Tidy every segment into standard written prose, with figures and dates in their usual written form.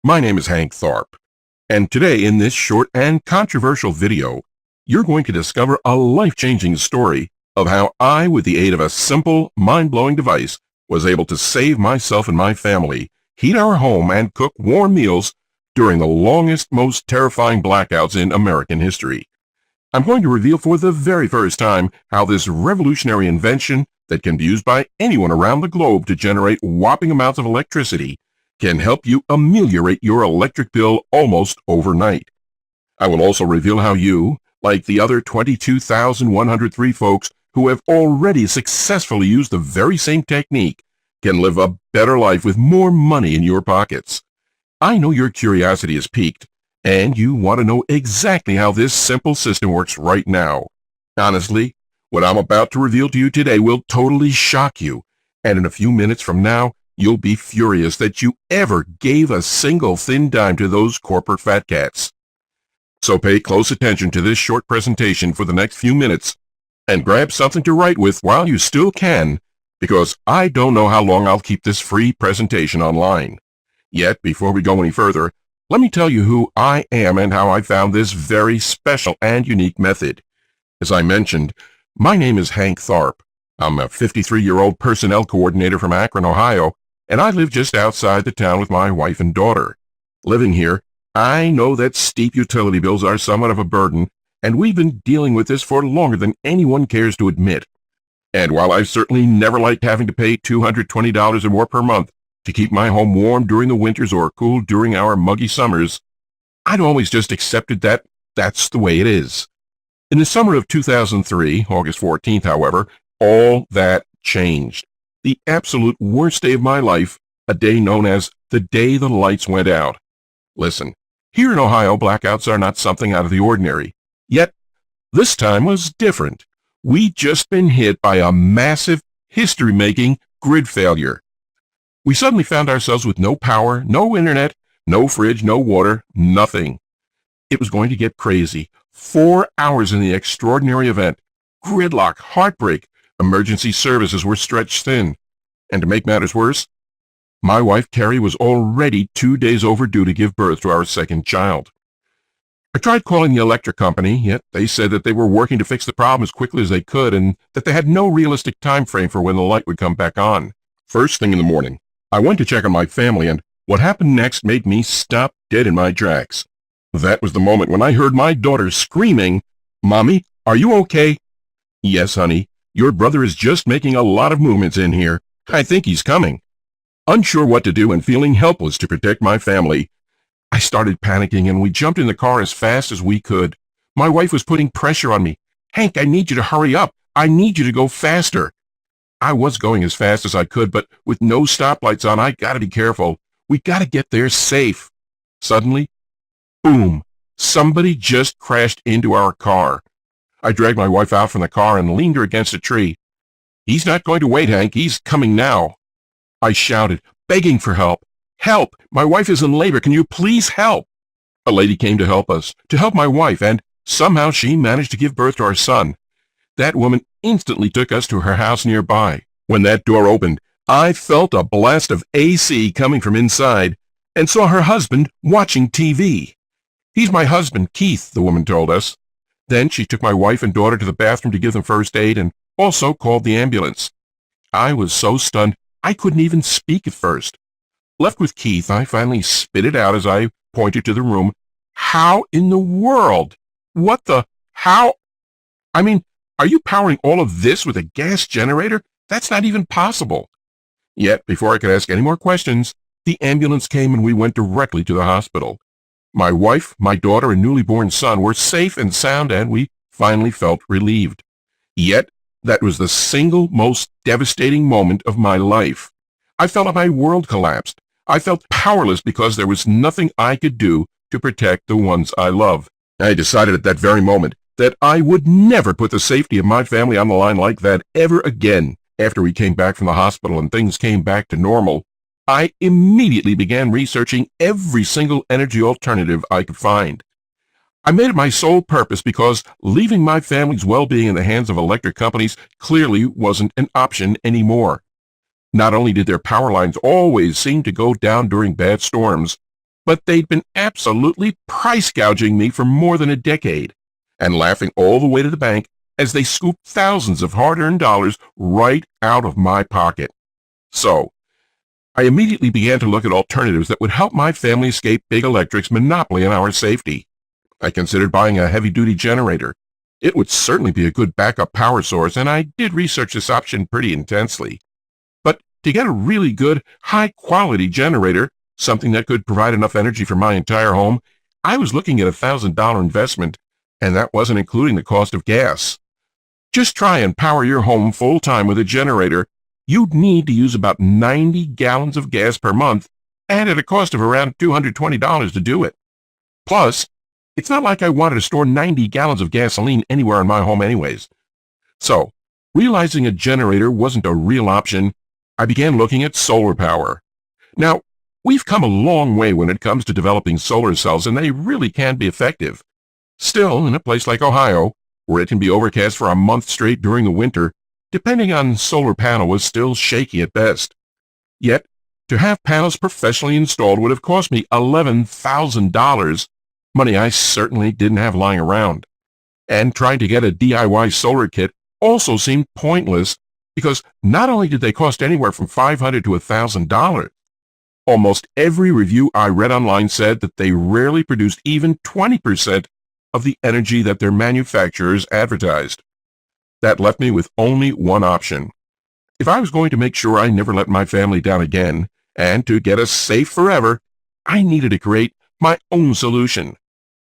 My name is Hank Tharp, and today in this short and controversial video, you're going to discover a life-changing story of how I, with the aid of a simple, mind-blowing device, was able to save myself and my family, heat our home, and cook warm meals during the longest, most terrifying blackouts in American history. I'm going to reveal for the very first time how this revolutionary invention that can be used by anyone around the globe to generate whopping amounts of electricity can help you ameliorate your electric bill almost overnight. I will also reveal how you, like the other 22,103 folks who have already successfully used the very same technique, can live a better life with more money in your pockets. I know your curiosity is piqued, and you want to know exactly how this simple system works right now. Honestly, what I'm about to reveal to you today will totally shock you, and in a few minutes from now, you'll be furious that you ever gave a single thin dime to those corporate fat cats. So pay close attention to this short presentation for the next few minutes and grab something to write with while you still can, because I don't know how long I'll keep this free presentation online. Yet, before we go any further, let me tell you who I am and how I found this very special and unique method. As I mentioned, my name is Hank Tharp. I'm a 53-year-old personnel coordinator from Akron, Ohio, and I live just outside the town with my wife and daughter. Living here, I know that steep utility bills are somewhat of a burden, and we've been dealing with this for longer than anyone cares to admit. And while I've certainly never liked having to pay $220 or more per month to keep my home warm during the winters or cool during our muggy summers, I'd always just accepted that that's the way it is. In the summer of 2003, August 14th, however, all that changed. The absolute worst day of my life, a day known as the day the lights went out. Listen, here in Ohio, blackouts are not something out of the ordinary. Yet, this time was different. We'd just been hit by a massive, history-making grid failure. We suddenly found ourselves with no power, no internet, no fridge, no water, nothing. It was going to get crazy. 4 hours in the extraordinary event. Gridlock, heartbreak. Emergency services were stretched thin. And to make matters worse, my wife Carrie was already 2 days overdue to give birth to our second child. I tried calling the electric company, yet they said that they were working to fix the problem as quickly as they could and that they had no realistic time frame for when the light would come back on. First thing in the morning, I went to check on my family, and what happened next made me stop dead in my tracks. That was the moment when I heard my daughter screaming, "Mommy, are you okay?" "Yes, honey. Your brother is just making a lot of movements in here. I think he's coming." Unsure what to do and feeling helpless to protect my family, I started panicking and we jumped in the car as fast as we could. My wife was putting pressure on me. "Hank, I need you to hurry up. I need you to go faster." I was going as fast as I could, but with no stoplights on, I gotta be careful. We gotta get there safe. Suddenly, boom, somebody just crashed into our car. I dragged my wife out from the car and leaned her against a tree. "He's not going to wait, Hank. He's coming now." I shouted, begging for help. "Help! My wife is in labor. Can you please help?" A lady came to help us, to help my wife, and somehow she managed to give birth to our son. That woman instantly took us to her house nearby. When that door opened, I felt a blast of AC coming from inside and saw her husband watching TV. "He's my husband, Keith," the woman told us. Then she took my wife and daughter to the bathroom to give them first aid and also called the ambulance. I was so stunned I couldn't even speak at first. Left with Keith, I finally spit it out as I pointed to the room. "How in the world? What the? How? I mean, are you powering all of this with a gas generator? That's not even possible." Yet, before I could ask any more questions, the ambulance came and we went directly to the hospital. My wife, my daughter, and newly born son were safe and sound, and we finally felt relieved. Yet, that was the single most devastating moment of my life. I felt like my world collapsed. I felt powerless because there was nothing I could do to protect the ones I love. I decided at that very moment that I would never put the safety of my family on the line like that ever again. After we came back from the hospital and things came back to normal, I immediately began researching every single energy alternative I could find. I made it my sole purpose because leaving my family's well-being in the hands of electric companies clearly wasn't an option anymore. Not only did their power lines always seem to go down during bad storms, but they'd been absolutely price gouging me for more than a decade and laughing all the way to the bank as they scooped thousands of hard-earned dollars right out of my pocket. So, I immediately began to look at alternatives that would help my family escape Big Electric's monopoly on our safety. I considered buying a heavy-duty generator. It would certainly be a good backup power source, and I did research this option pretty intensely. But to get a really good, high-quality generator, something that could provide enough energy for my entire home, I was looking at a $1,000 investment, and that wasn't including the cost of gas. Just try and power your home full-time with a generator. You'd need to use about 90 gallons of gas per month, and at a cost of around $220 to do it. Plus, it's not like I wanted to store 90 gallons of gasoline anywhere in my home anyways. So, realizing a generator wasn't a real option, I began looking at solar power. Now, we've come a long way when it comes to developing solar cells, and they really can be effective. Still, in a place like Ohio, where it can be overcast for a month straight during the winter, depending on solar panel was still shaky at best. Yet, to have panels professionally installed would have cost me $11,000, money I certainly didn't have lying around. And trying to get a DIY solar kit also seemed pointless because not only did they cost anywhere from $500 to $1,000, almost every review I read online said that they rarely produced even 20% of the energy that their manufacturers advertised. That left me with only one option. If I was going to make sure I never let my family down again, and to get us safe forever, I needed to create my own solution.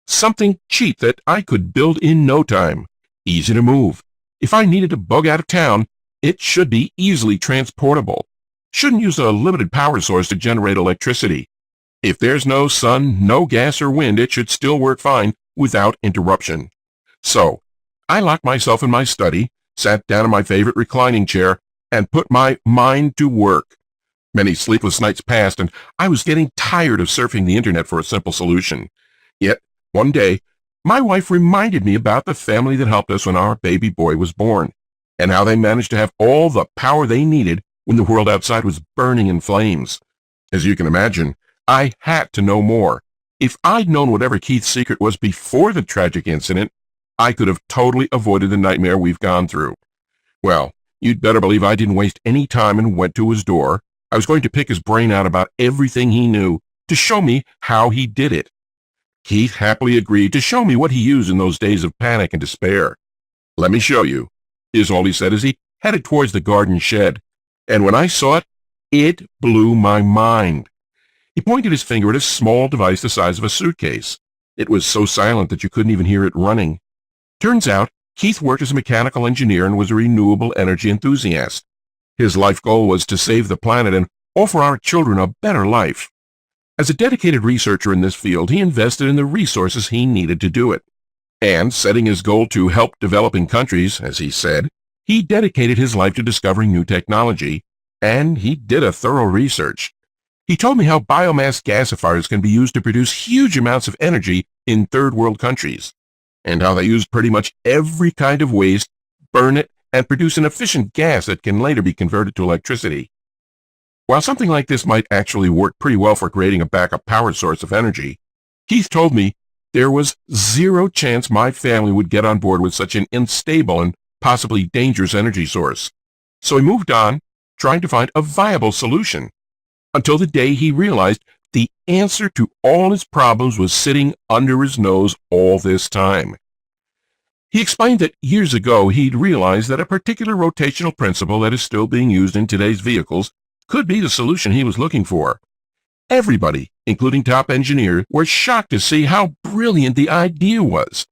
Something cheap that I could build in no time, easy to move. If I needed to bug out of town, it should be easily transportable. Shouldn't use a limited power source to generate electricity. If there's no sun, no gas or wind, it should still work fine without interruption. So, I locked myself in my study, sat down in my favorite reclining chair, and put my mind to work. Many sleepless nights passed, and I was getting tired of surfing the internet for a simple solution. Yet, one day, my wife reminded me about the family that helped us when our baby boy was born, and how they managed to have all the power they needed when the world outside was burning in flames. As you can imagine, I had to know more. If I'd known whatever Keith's secret was before the tragic incident, I could have totally avoided the nightmare we've gone through. Well, you'd better believe I didn't waste any time and went to his door. I was going to pick his brain out about everything he knew to show me how he did it. Keith happily agreed to show me what he used in those days of panic and despair. "Let me show you," is all he said as he headed towards the garden shed. And when I saw it, it blew my mind. He pointed his finger at a small device the size of a suitcase. It was so silent that you couldn't even hear it running. Turns out, Keith worked as a mechanical engineer and was a renewable energy enthusiast. His life goal was to save the planet and offer our children a better life. As a dedicated researcher in this field, he invested in the resources he needed to do it. And setting his goal to help developing countries, as he said, he dedicated his life to discovering new technology, and he did a thorough research. He told me how biomass gasifiers can be used to produce huge amounts of energy in third-world countries, and how they use pretty much every kind of waste, burn it, and produce an efficient gas that can later be converted to electricity. While something like this might actually work pretty well for creating a backup power source of energy, Keith told me there was zero chance my family would get on board with such an unstable and possibly dangerous energy source. So he moved on, trying to find a viable solution, until the day he realized the answer to all his problems was sitting under his nose all this time. He explained that years ago he'd realized that a particular rotational principle that is still being used in today's vehicles could be the solution he was looking for. Everybody, including top engineers, were shocked to see how brilliant the idea was.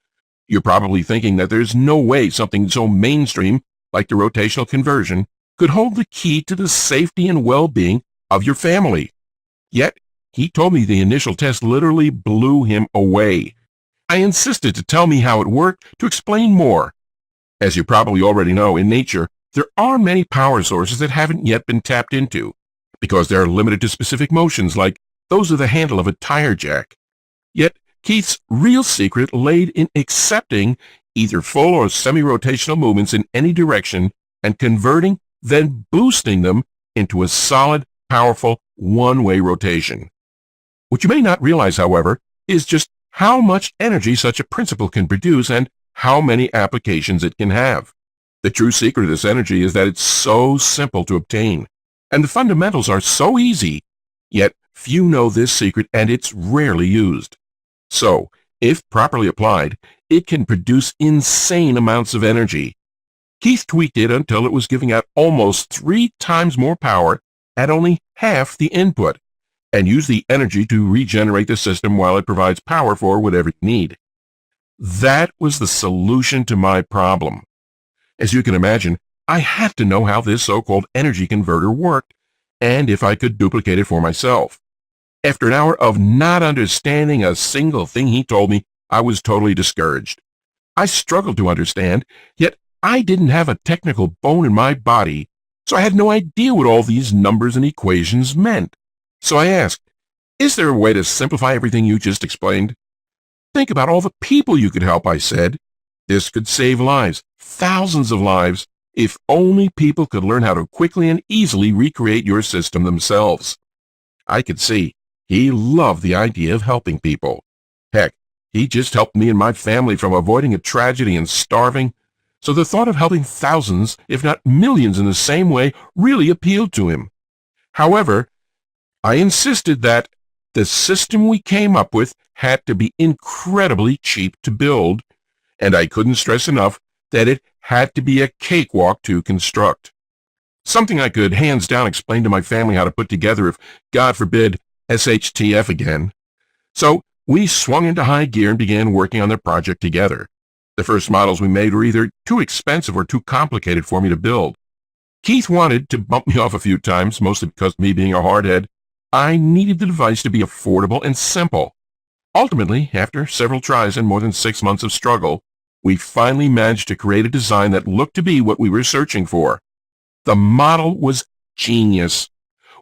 You're probably thinking that there's no way something so mainstream like the rotational conversion could hold the key to the safety and well-being of your family. Yet, he told me the initial test literally blew him away. I insisted to tell me how it worked to explain more. As you probably already know, in nature, there are many power sources that haven't yet been tapped into, because they're limited to specific motions like those of the handle of a tire jack. Yet, Keith's real secret laid in accepting either full or semi-rotational movements in any direction and converting, then boosting them into a solid, powerful, one-way rotation. What you may not realize, however, is just how much energy such a principle can produce and how many applications it can have. The true secret of this energy is that it's so simple to obtain, and the fundamentals are so easy, yet few know this secret and it's rarely used. So, if properly applied, it can produce insane amounts of energy. Keith tweaked it until it was giving out almost 3 times more power at only half the input, and used the energy to regenerate the system while it provides power for whatever you need. That was the solution to my problem. As you can imagine, I had to know how this so-called energy converter worked, and if I could duplicate it for myself. After an hour of not understanding a single thing he told me, I was totally discouraged. I struggled to understand, yet I didn't have a technical bone in my body, so I had no idea what all these numbers and equations meant. So I asked, is there a way to simplify everything you just explained? Think about all the people you could help, I said. This could save lives, thousands of lives, if only people could learn how to quickly and easily recreate your system themselves. I could see he loved the idea of helping people. Heck, he just helped me and my family from avoiding a tragedy and starving, so the thought of helping thousands, if not millions in the same way, really appealed to him. However, I insisted that the system we came up with had to be incredibly cheap to build, and I couldn't stress enough that it had to be a cakewalk to construct. Something I could hands down explain to my family how to put together if, God forbid, SHTF again. So we swung into high gear and began working on the project together. The first models we made were either too expensive or too complicated for me to build. Keith wanted to bump me off a few times, mostly because of me being a hardhead. I needed the device to be affordable and simple. Ultimately, after several tries and more than 6 months of struggle, we finally managed to create a design that looked to be what we were searching for. The model was genius.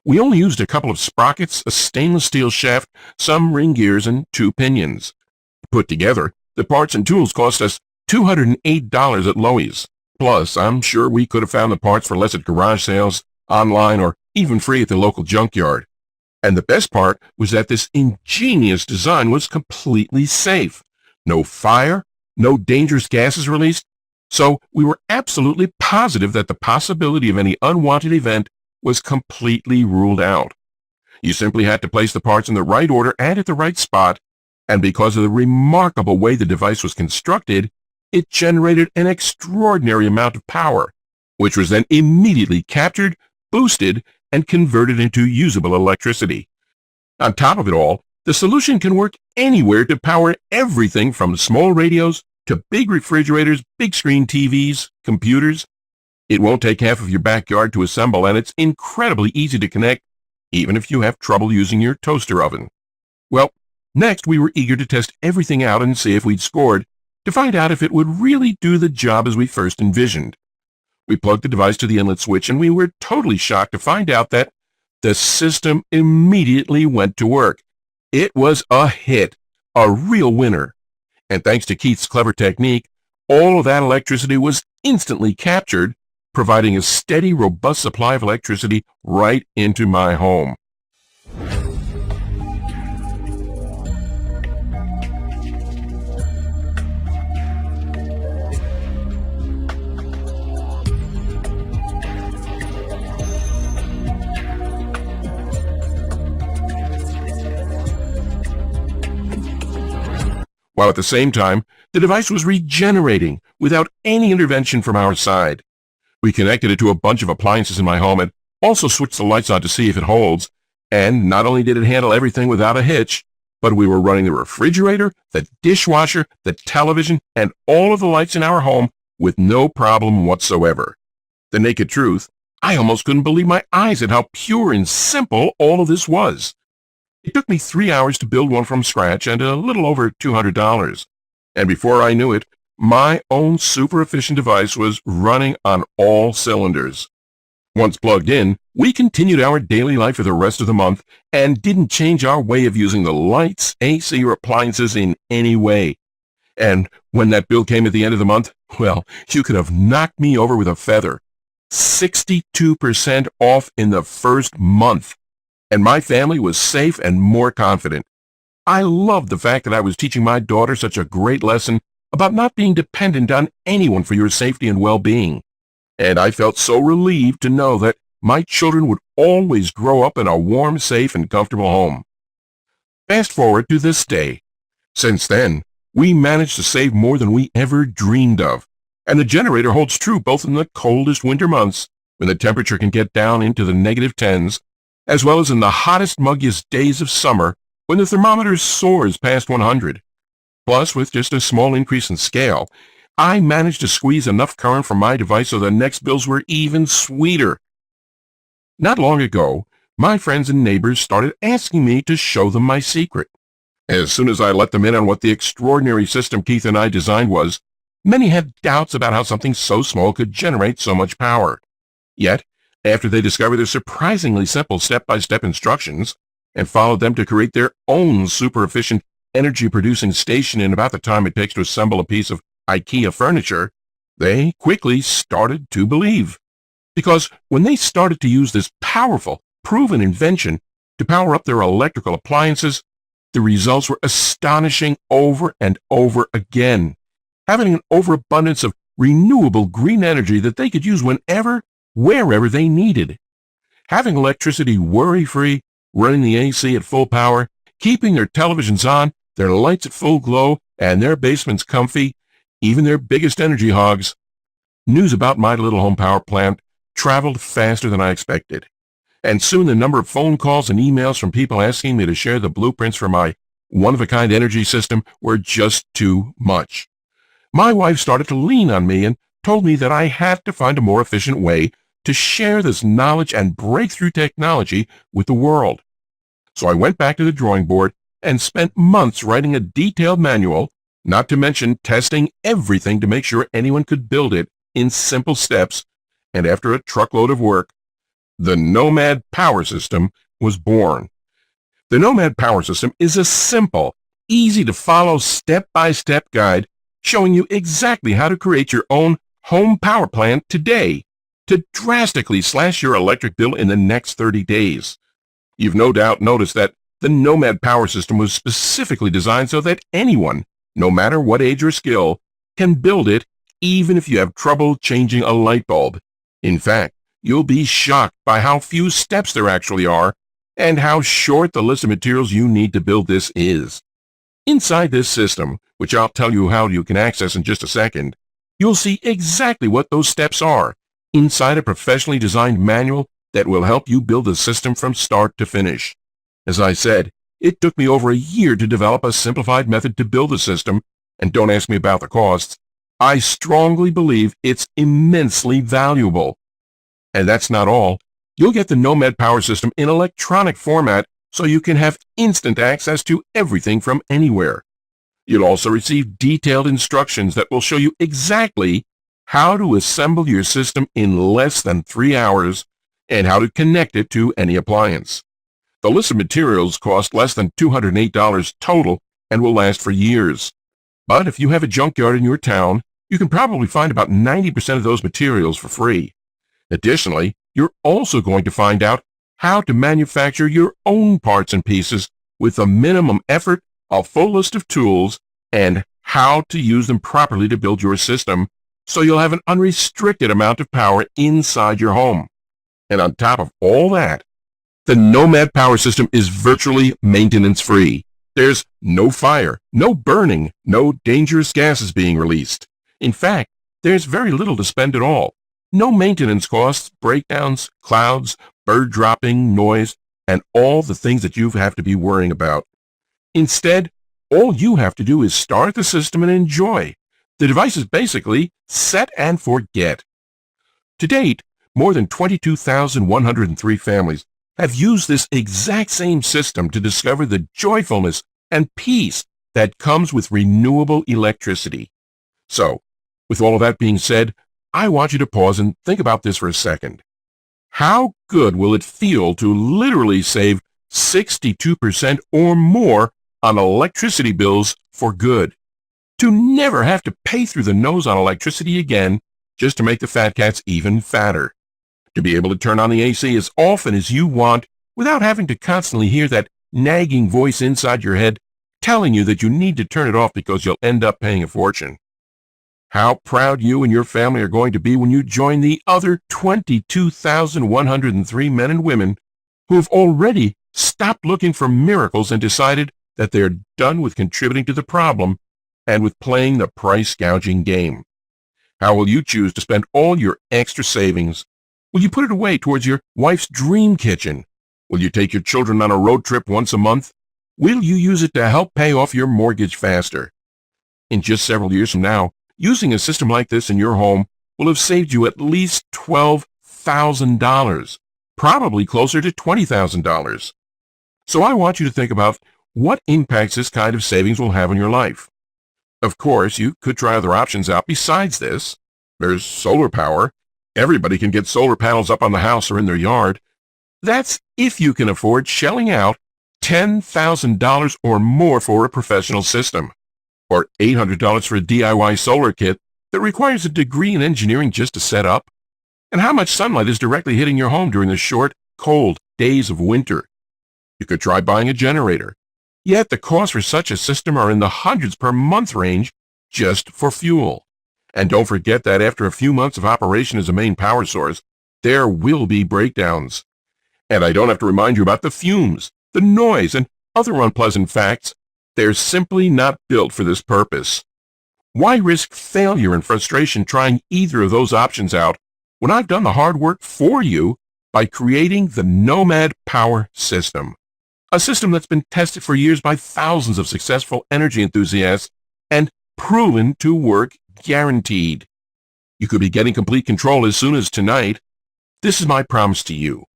We only used a couple of sprockets, a stainless steel shaft, some ring gears, and 2 pinions. Put together, the parts and tools cost us $208 at Lowe's. Plus, I'm sure we could have found the parts for less at garage sales, online, or even free at the local junkyard. And the best part was that this ingenious design was completely safe. No fire, no dangerous gases released, so we were absolutely positive that the possibility of any unwanted event was completely ruled out. You simply had to place the parts in the right order and at the right spot, and because of the remarkable way the device was constructed, it generated an extraordinary amount of power, which was then immediately captured, boosted, and converted into usable electricity. On top of it all, the solution can work anywhere to power everything from small radios to big refrigerators, big screen TVs, computers. It won't take half of your backyard to assemble, and it's incredibly easy to connect, even if you have trouble using your toaster oven. Well, next we were eager to test everything out and see if we'd scored, to find out if it would really do the job as we first envisioned. We plugged the device to the inlet switch, and we were totally shocked to find out that the system immediately went to work. It was a hit, a real winner. And thanks to Keith's clever technique, all of that electricity was instantly captured, providing a steady, robust supply of electricity right into my home. While at the same time, the device was regenerating without any intervention from our side. We connected it to a bunch of appliances in my home and also switched the lights on to see if it holds, and not only did it handle everything without a hitch, but we were running the refrigerator, the dishwasher, the television, and all of the lights in our home with no problem whatsoever. The naked truth, I almost couldn't believe my eyes at how pure and simple all of this was. It took me 3 hours to build one from scratch and a little over $200. And before I knew it, my own super efficient device was running on all cylinders. Once plugged in, we continued our daily life for the rest of the month and didn't change our way of using the lights, AC, or appliances in any way. And when that bill came at the end of the month, well, you could have knocked me over with a feather. 62% off in the first month. and my family was safe and more confident. I loved the fact that I was teaching my daughter such a great lesson about not being dependent on anyone for your safety and well-being. And I felt so relieved to know that my children would always grow up in a warm, safe, and comfortable home. Fast forward to this day. Since then, we managed to save more than we ever dreamed of. And the generator holds true both in the coldest winter months, when the temperature can get down into the negative tens, as well as in the hottest, muggiest days of summer, when the thermometer soars past 100. Plus, with just a small increase in scale, I managed to squeeze enough current from my device so the next bills were even sweeter. Not long ago, my friends and neighbors started asking me to show them my secret. As soon as I let them in on what the extraordinary system Keith and I designed was, many had doubts about how something so small could generate so much power. Yet, after they discovered the surprisingly simple step-by-step instructions and followed them to create their own super-efficient energy-producing station in about the time it takes to assemble a piece of IKEA furniture, they quickly started to believe. Because when they started to use this powerful, proven invention to power up their electrical appliances, the results were astonishing over and over again, having an overabundance of renewable green energy that they could use whenever, wherever they needed. Having electricity worry-free, running the AC at full power, keeping their televisions on, their lights at full glow, and their basements comfy, even their biggest energy hogs. News about my little home power plant traveled faster than I expected. And soon the number of phone calls and emails from people asking me to share the blueprints for my one-of-a-kind energy system were just too much. My wife started to lean on me and told me that I had to find a more efficient way to share this knowledge and breakthrough technology with the world. So I went back to the drawing board and spent months writing a detailed manual, not to mention testing everything to make sure anyone could build it in simple steps, and after a truckload of work, the Nomad power system was born. The Nomad power system is a simple, easy-to-follow step-by-step guide showing you exactly how to create your own home power plant today to drastically slash your electric bill in the next 30 days. You've no doubt noticed that the Nomad power system was specifically designed so that anyone, no matter what age or skill, can build it even if you have trouble changing a light bulb. In fact, you'll be shocked by how few steps there actually are and how short the list of materials you need to build this is. Inside this system, which I'll tell you how you can access in just a second, you'll see exactly what those steps are inside a professionally designed manual that will help you build the system from start to finish. As I said, it took me over a year to develop a simplified method to build the system, and don't ask me about the costs. I strongly believe it's immensely valuable. And that's not all. You'll get the Nomad power system in electronic format so you can have instant access to everything from anywhere. You'll also receive detailed instructions that will show you exactly how to assemble your system in less than 3 hours and how to connect it to any appliance. The list of materials costs less than $208 total and will last for years. But if you have a junkyard in your town, you can probably find about 90% of those materials for free. Additionally, you're also going to find out how to manufacture your own parts and pieces with a minimum effort, a full list of tools, and how to use them properly to build your system so you'll have an unrestricted amount of power inside your home. And on top of all that, the Nomad power system is virtually maintenance-free. There's no fire, no burning, no dangerous gases being released. In fact, there's very little to spend at all. No maintenance costs, breakdowns, clouds, bird dropping, noise, and all the things that you have to be worrying about. Instead, all you have to do is start the system and enjoy. The device is basically set and forget. To date, more than 22,103 families have used this exact same system to discover the joyfulness and peace that comes with renewable electricity. So, with all of that being said, I want you to pause and think about this for a second. How good will it feel to literally save 62% or more on electricity bills for good? To never have to pay through the nose on electricity again just to make the fat cats even fatter. To be able to turn on the AC as often as you want without having to constantly hear that nagging voice inside your head telling you that you need to turn it off because you'll end up paying a fortune. How proud you and your family are going to be when you join the other 22,103 men and women who have already stopped looking for miracles and decided that they're done with contributing to the problem and with playing the price gouging game. How will you choose to spend all your extra savings? Will you put it away towards your wife's dream kitchen? Will you take your children on a road trip once a month? Will you use it to help pay off your mortgage faster? In just several years from now, using a system like this in your home will have saved you at least $12,000, probably closer to $20,000. So I want you to think about what impacts this kind of savings will have on your life. Of course, you could try other options out besides this. There's solar power. Everybody can get solar panels up on the house or in their yard. That's if you can afford shelling out $10,000 or more for a professional system, or $800 for a DIY solar kit that requires a degree in engineering just to set up. And how much sunlight is directly hitting your home during the short, cold days of winter? You could try buying a generator. Yet the costs for such a system are in the hundreds per month range just for fuel. And don't forget that after a few months of operation as a main power source, there will be breakdowns. And I don't have to remind you about the fumes, the noise, and other unpleasant facts. They're simply not built for this purpose. Why risk failure and frustration trying either of those options out when I've done the hard work for you by creating the Nomad Power System? A system that's been tested for years by thousands of successful energy enthusiasts and proven to work guaranteed. You could be getting complete control as soon as tonight. This is my promise to you.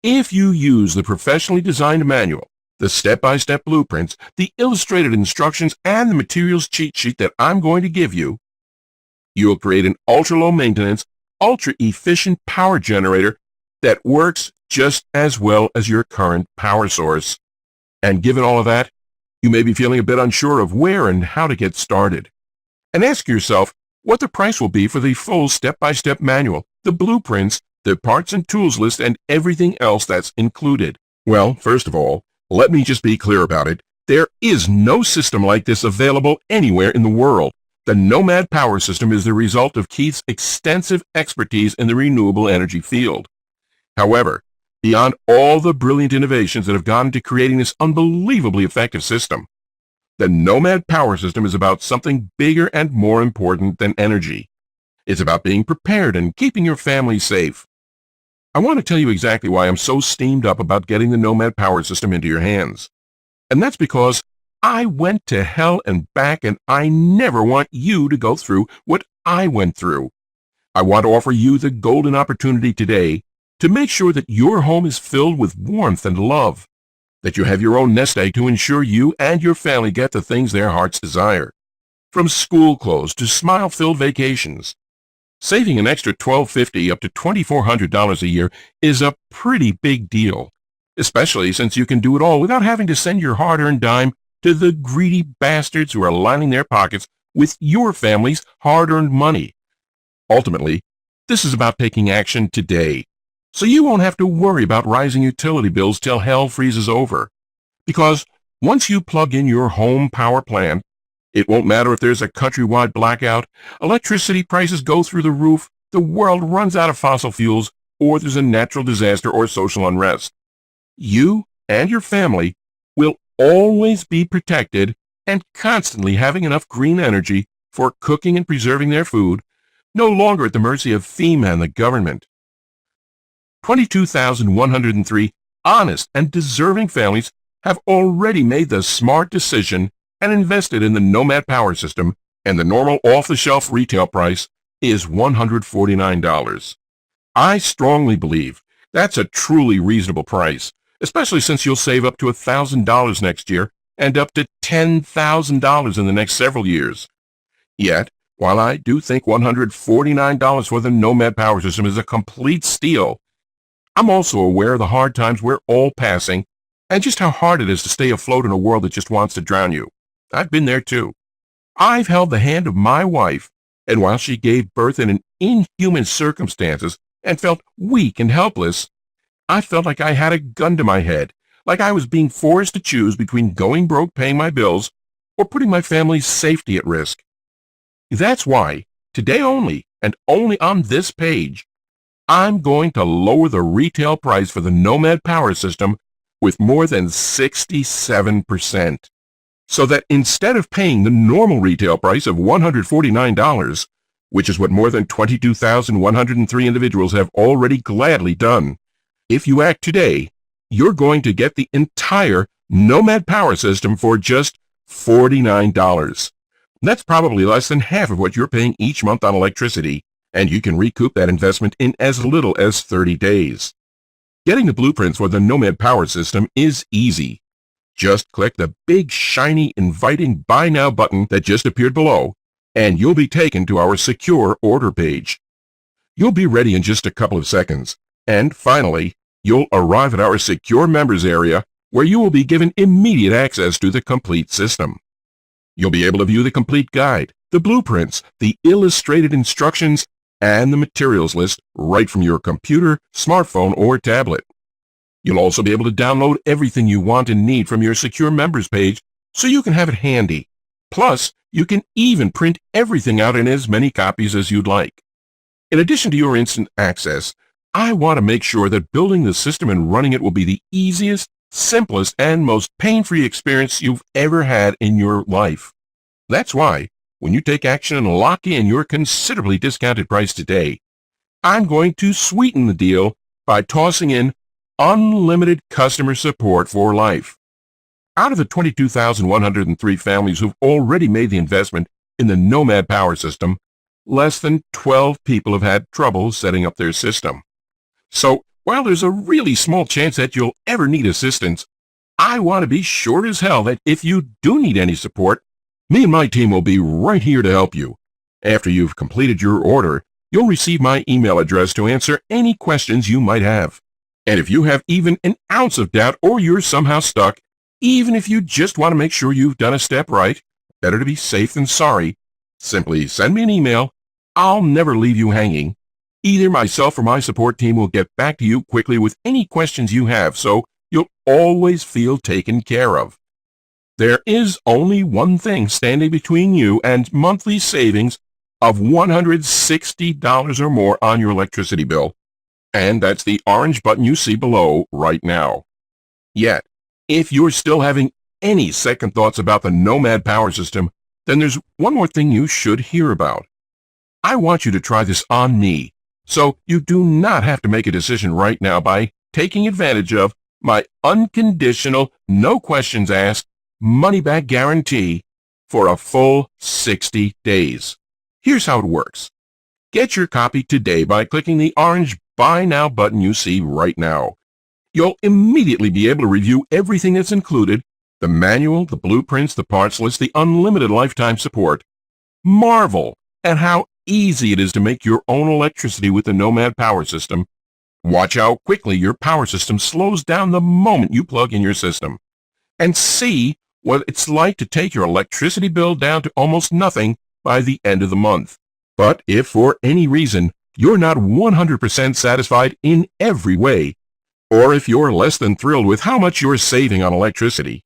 If you use the professionally designed manual, the step-by-step blueprints, the illustrated instructions, and the materials cheat sheet that I'm going to give you, you'll create an ultra-low maintenance, ultra-efficient power generator that works just as well as your current power source. And given all of that, you may be feeling a bit unsure of where and how to get started. And ask yourself what the price will be for the full step-by-step manual, the blueprints, the parts and tools list, and everything else that's included. Well, first of all, let me just be clear about it. There is no system like this available anywhere in the world. The Nomad Power System is the result of Keith's extensive expertise in the renewable energy field. However, beyond all the brilliant innovations that have gone into creating this unbelievably effective system, the Nomad Power System is about something bigger and more important than energy. It's about being prepared and keeping your family safe. I want to tell you exactly why I'm so steamed up about getting the Nomad Power System into your hands. And that's because I went to hell and back, and I never want you to go through what I went through. I want to offer you the golden opportunity today to make sure that your home is filled with warmth and love, that you have your own nest egg to ensure you and your family get the things their hearts desire. From school clothes to smile-filled vacations, saving an extra $1,250 up to $2,400 a year is a pretty big deal, especially since you can do it all without having to send your hard-earned dime to the greedy bastards who are lining their pockets with your family's hard-earned money. Ultimately, this is about taking action today, so you won't have to worry about rising utility bills till hell freezes over. Because once you plug in your home power plant, it won't matter if there's a countrywide blackout, electricity prices go through the roof, the world runs out of fossil fuels, or there's a natural disaster or social unrest. You and your family will always be protected and constantly having enough green energy for cooking and preserving their food, no longer at the mercy of FEMA and the government. 22,103 honest and deserving families have already made the smart decision and invested in the Nomad Power System, and the normal off-the-shelf retail price is $149. I strongly believe that's a truly reasonable price, especially since you'll save up to $1,000 next year and up to $10,000 in the next several years. Yet, while I do think $149 for the Nomad Power System is a complete steal, I'm also aware of the hard times we're all passing and just how hard it is to stay afloat in a world that just wants to drown you. I've been there too. I've held the hand of my wife, and while she gave birth in inhuman circumstances and felt weak and helpless, I felt like I had a gun to my head, like I was being forced to choose between going broke paying my bills or putting my family's safety at risk. That's why, today only, and only on this page, I'm going to lower the retail price for the Nomad power system with more than 67%. So that instead of paying the normal retail price of $149, which is what more than 22,103 individuals have already gladly done, if you act today, you're going to get the entire Nomad power system for just $49. That's probably less than half of what you're paying each month on electricity, and you can recoup that investment in as little as 30 days. Getting the blueprints for the Nomad power system is easy. Just click the big, shiny, inviting Buy Now button that just appeared below, and you'll be taken to our secure order page. You'll be ready in just a couple of seconds, and finally, you'll arrive at our secure members area where you will be given immediate access to the complete system. You'll be able to view the complete guide, the blueprints, the illustrated instructions, and the materials list right from your computer, smartphone, or tablet. You'll also be able to download everything you want and need from your secure members page so you can have it handy. Plus, you can even print everything out in as many copies as you'd like. In addition to your instant access, I want to make sure that building the system and running it will be the easiest, simplest, and most pain-free experience you've ever had in your life. That's why, when you take action and lock in your considerably discounted price today, I'm going to sweeten the deal by tossing in unlimited customer support for life. Out of the 22,103 families who've already made the investment in the Nomad power system, less than 12 people have had trouble setting up their system. So, while there's a really small chance that you'll ever need assistance, I want to be sure as hell that if you do need any support, me and my team will be right here to help you. After you've completed your order, you'll receive my email address to answer any questions you might have. And if you have even an ounce of doubt or you're somehow stuck, even if you just want to make sure you've done a step right, better to be safe than sorry, simply send me an email. I'll never leave you hanging. Either myself or my support team will get back to you quickly with any questions you have, so you'll always feel taken care of. There is only one thing standing between you and monthly savings of $160 or more on your electricity bill, and that's the orange button you see below right now. Yet, if you're still having any second thoughts about the Nomad power system, then there's one more thing you should hear about. I want you to try this on me, so you do not have to make a decision right now by taking advantage of my unconditional, no questions asked, money-back guarantee for a full 60 days. Here's how it works. Get your copy today by clicking the orange Buy Now button you see right now. You'll immediately be able to review everything that's included, the manual, the blueprints, the parts list, the unlimited lifetime support. Marvel at how easy it is to make your own electricity with the Nomad power system. Watch how quickly your power system slows down the moment you plug in your system. And see what it's like to take your electricity bill down to almost nothing by the end of the month. But if for any reason you're not 100% satisfied in every way, or if you're less than thrilled with how much you're saving on electricity,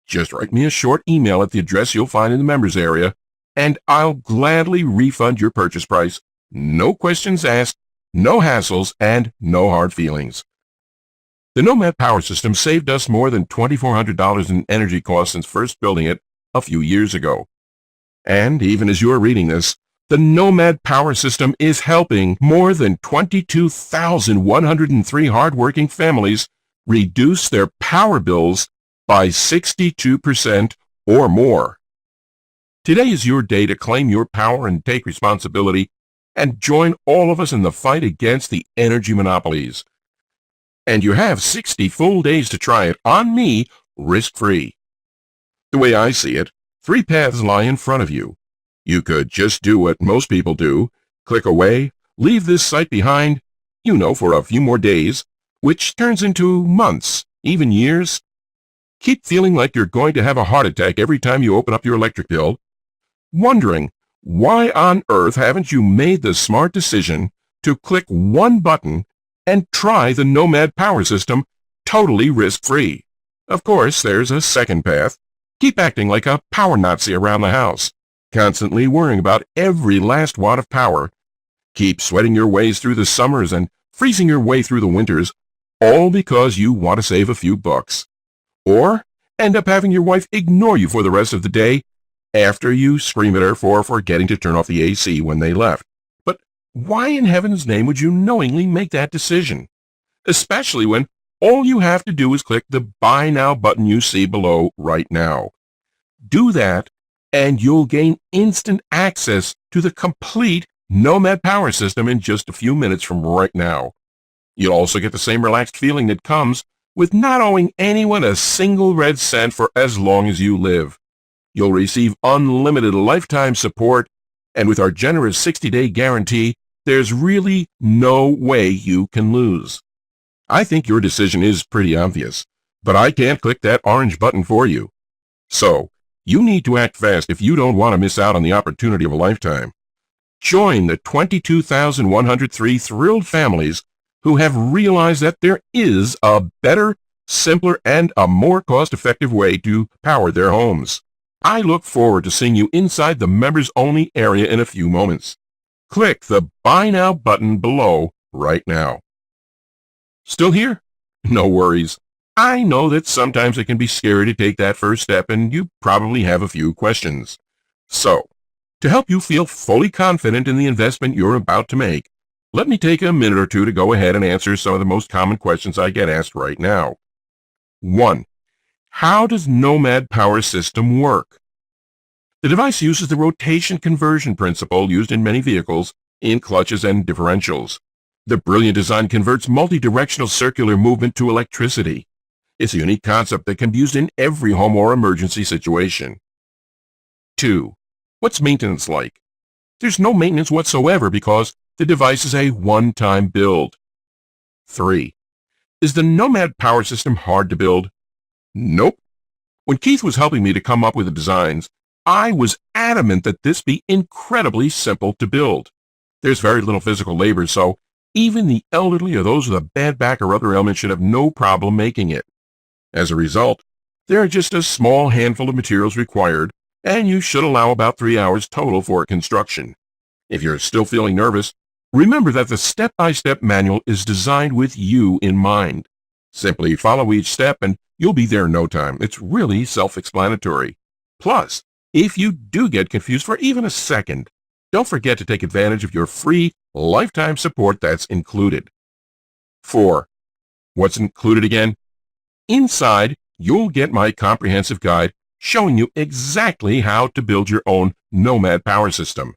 just write me a short email at the address you'll find in the members area, and I'll gladly refund your purchase price. No questions asked, no hassles, and no hard feelings. The Nomad power system saved us more than $2,400 in energy costs since first building it a few years ago. And even as you're reading this, the Nomad power system is helping more than 22,103 hardworking families reduce their power bills by 62% or more. Today is your day to claim your power and take responsibility and join all of us in the fight against the energy monopolies. And you have 60 full days to try it on me, risk-free. The way I see it, 3 paths lie in front of you. You could just do what most people do, click away, leave this site behind, for a few more days, which turns into months, even years. Keep feeling like you're going to have a heart attack every time you open up your electric bill, wondering why on earth haven't you made the smart decision to click one button and try the Nomad power system totally risk-free. Of course, there's a second path. Keep acting like a power Nazi around the house, constantly worrying about every last watt of power. Keep sweating your ways through the summers and freezing your way through the winters, all because you want to save a few bucks. Or end up having your wife ignore you for the rest of the day after you scream at her for forgetting to turn off the AC when they left. But why in heaven's name would you knowingly make that decision? Especially when all you have to do is click the Buy Now button you see below right now. Do that, and you'll gain instant access to the complete Nomad power system in just a few minutes from right now. You'll also get the same relaxed feeling that comes with not owing anyone a single red cent for as long as you live. You'll receive unlimited lifetime support, and with our generous 60-day guarantee, there's really no way you can lose. I think your decision is pretty obvious, but I can't click that orange button for you. So, you need to act fast if you don't want to miss out on the opportunity of a lifetime. Join the 22,103 thrilled families who have realized that there is a better, simpler, and a more cost-effective way to power their homes. I look forward to seeing you inside the members-only area in a few moments. Click the Buy Now button below right now. Still here? No worries. I know that sometimes it can be scary to take that first step, and you probably have a few questions. So, to help you feel fully confident in the investment you're about to make, let me take a minute or two to go ahead and answer some of the most common questions I get asked right now. 1. How does Nomad power system work? The device uses the rotation conversion principle used in many vehicles in clutches and differentials. The brilliant design converts multi-directional circular movement to electricity. It's a unique concept that can be used in every home or emergency situation. 2. What's maintenance like? There's no maintenance whatsoever because the device is a one-time build. 3. Is the Nomad power system hard to build? Nope. When Keith was helping me to come up with the designs, I was adamant that this be incredibly simple to build. There's very little physical labor, so even the elderly or those with a bad back or other ailment should have no problem making it. As a result, there are just a small handful of materials required, and you should allow about 3 hours total for construction. If you're still feeling nervous, remember that the step-by-step manual is designed with you in mind. Simply follow each step and you'll be there in no time. It's really self-explanatory. Plus, if you do get confused for even a second, don't forget to take advantage of your free lifetime support that's included. 4. What's included again? Inside, you'll get my comprehensive guide showing you exactly how to build your own Nomad power system.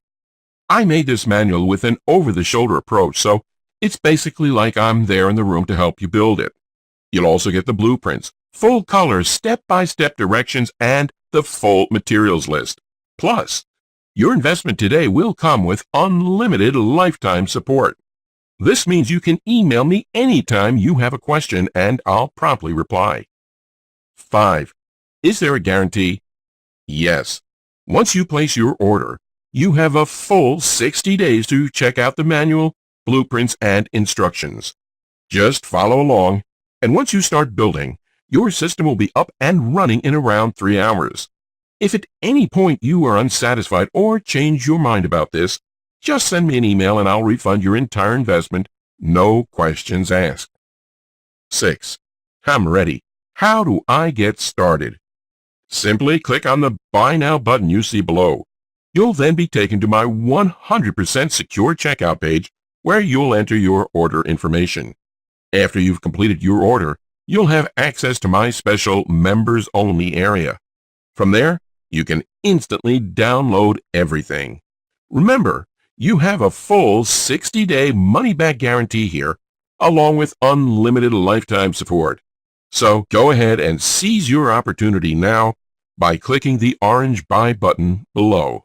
I made this manual with an over-the-shoulder approach, so it's basically like I'm there in the room to help you build it. You'll also get the blueprints, full color, step-by-step directions, and the full materials list. Plus, your investment today will come with unlimited lifetime support. This means you can email me anytime you have a question and I'll promptly reply. 5. Is there a guarantee? Yes. Once you place your order, you have a full 60 days to check out the manual, blueprints, and instructions. Just follow along, and once you start building, your system will be up and running in around 3 hours. If at any point you are unsatisfied or change your mind about this, just send me an email and I'll refund your entire investment, no questions asked. 6. I'm ready. How do I get started? Simply click on the Buy Now button you see below. You'll then be taken to my 100% secure checkout page where you'll enter your order information. After you've completed your order, you'll have access to my special members-only area. From there, you can instantly download everything. Remember, you have a full 60-day money-back guarantee here, along with unlimited lifetime support. So go ahead and seize your opportunity now by clicking the orange Buy button below.